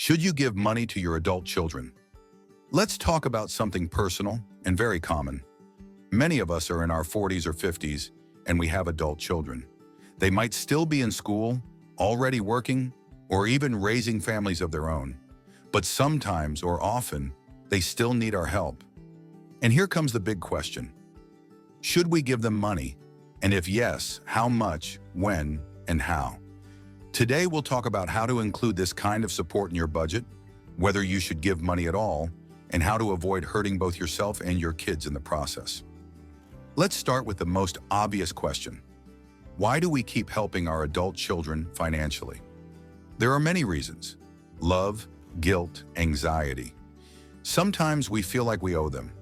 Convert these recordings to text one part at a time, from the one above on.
Should you give money to your adult children? Let's talk about something personal and very common. Many of us are in our 40s or 50s, and we have adult children. They might still be in school, already working, or even raising families of their own. But sometimes, or often, they still need our help. And here comes the big question. Should we give them money? And if yes, how much, when, and how? Today we'll talk about how to include this kind of support in your budget, whether you should give money at all, and how to avoid hurting both yourself and your kids in the process. Let's start with the most obvious question. Why do we keep helping our adult children financially? There are many reasons. Love, guilt, anxiety. Sometimes we feel like we owe them.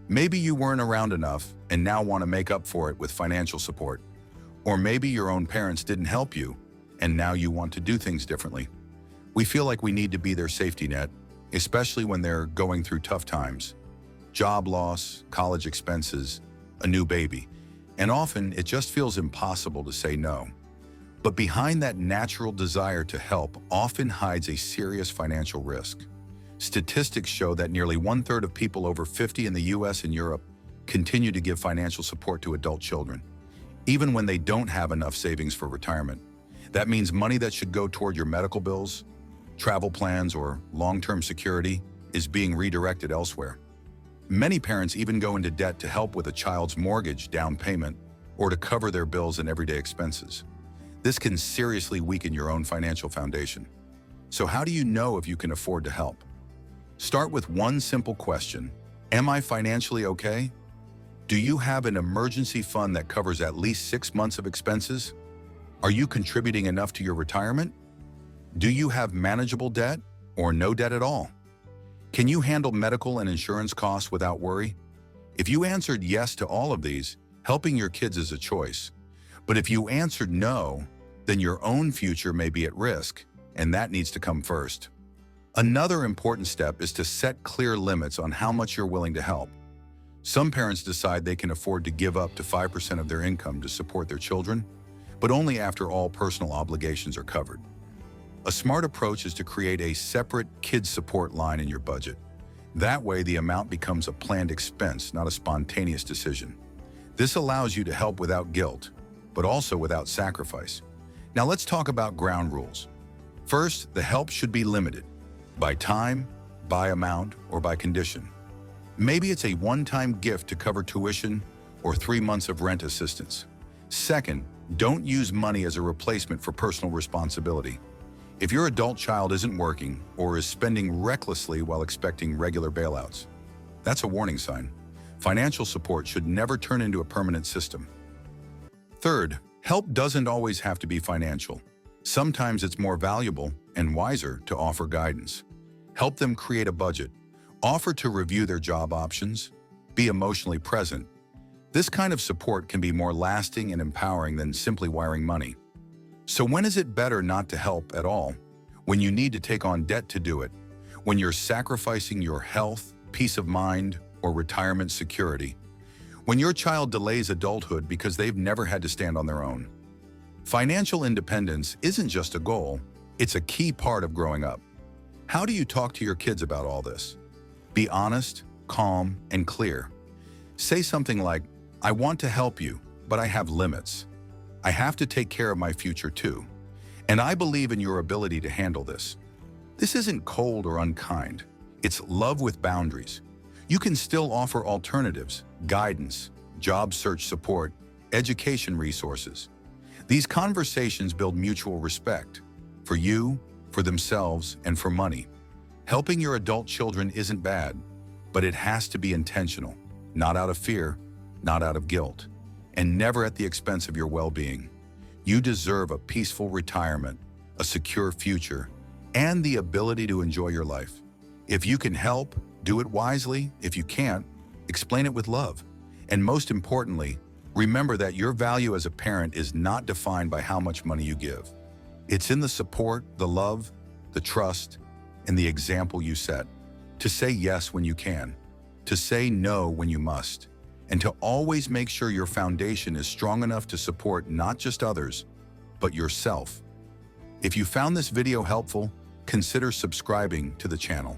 Maybe you weren't around enough and now want to make up for it with financial support. Or maybe your own parents didn't help you and now you want to do things differently. We feel like we need to be their safety net, especially when they're going through tough times. Job loss, college expenses, a new baby. And often it just feels impossible to say no. But behind that natural desire to help often hides a serious financial risk. Statistics show that nearly 1/3 of people over 50 in the US and Europe continue to give financial support to adult children, even when they don't have enough savings for retirement. That means money that should go toward your medical bills, travel plans, or long-term security is being redirected elsewhere. Many parents even go into debt to help with a child's mortgage down payment or to cover their bills and everyday expenses. This can seriously weaken your own financial foundation. So how do you know if you can afford to help? Start with one simple question. Am I financially okay? Do you have an emergency fund that covers at least 6 months of expenses? Are you contributing enough to your retirement? Do you have manageable debt or no debt at all? Can you handle medical and insurance costs without worry? If you answered yes to all of these, helping your kids is a choice. But if you answered no, then your own future may be at risk, and that needs to come first. Another important step is to set clear limits on how much you're willing to help. Some parents decide they can afford to give up to 5% of their income to support their children, but only after all personal obligations are covered. A smart approach is to create a separate kids support line in your budget. That way, the amount becomes a planned expense, not a spontaneous decision. This allows you to help without guilt, but also without sacrifice. Now let's talk about ground rules. First, the help should be limited by time, by amount, or by condition. Maybe it's a one-time gift to cover tuition or 3 months of rent assistance. Second, don't use money as a replacement for personal responsibility. If your adult child isn't working or is spending recklessly while expecting regular bailouts, that's a warning sign. Financial support should never turn into a permanent system. Third, help doesn't always have to be financial. Sometimes it's more valuable and wiser to offer guidance. Help them create a budget. Offer to review their job options. Be emotionally present. This kind of support can be more lasting and empowering than simply wiring money. So when is it better not to help at all? When you need to take on debt to do it. When you're sacrificing your health, peace of mind, or retirement security. When your child delays adulthood because they've never had to stand on their own. Financial independence isn't just a goal, it's a key part of growing up. How do you talk to your kids about all this? Be honest, calm, and clear. Say something like, I want to help you, but I have limits. I have to take care of my future too. And I believe in your ability to handle this. This isn't cold or unkind. It's love with boundaries. You can still offer alternatives, guidance, job search support, education resources. These conversations build mutual respect for you, for themselves, and for money. Helping your adult children isn't bad, but it has to be intentional, not out of fear, not out of guilt, and never at the expense of your well-being. You deserve a peaceful retirement, a secure future, and the ability to enjoy your life. If you can help, do it wisely. If you can't, explain it with love. And most importantly, remember that your value as a parent is not defined by how much money you give. It's in the support, the love, the trust, and the example you set. To say yes when you can, to say no when you must, and to always make sure your foundation is strong enough to support not just others, but yourself. If you found this video helpful, consider subscribing to the channel.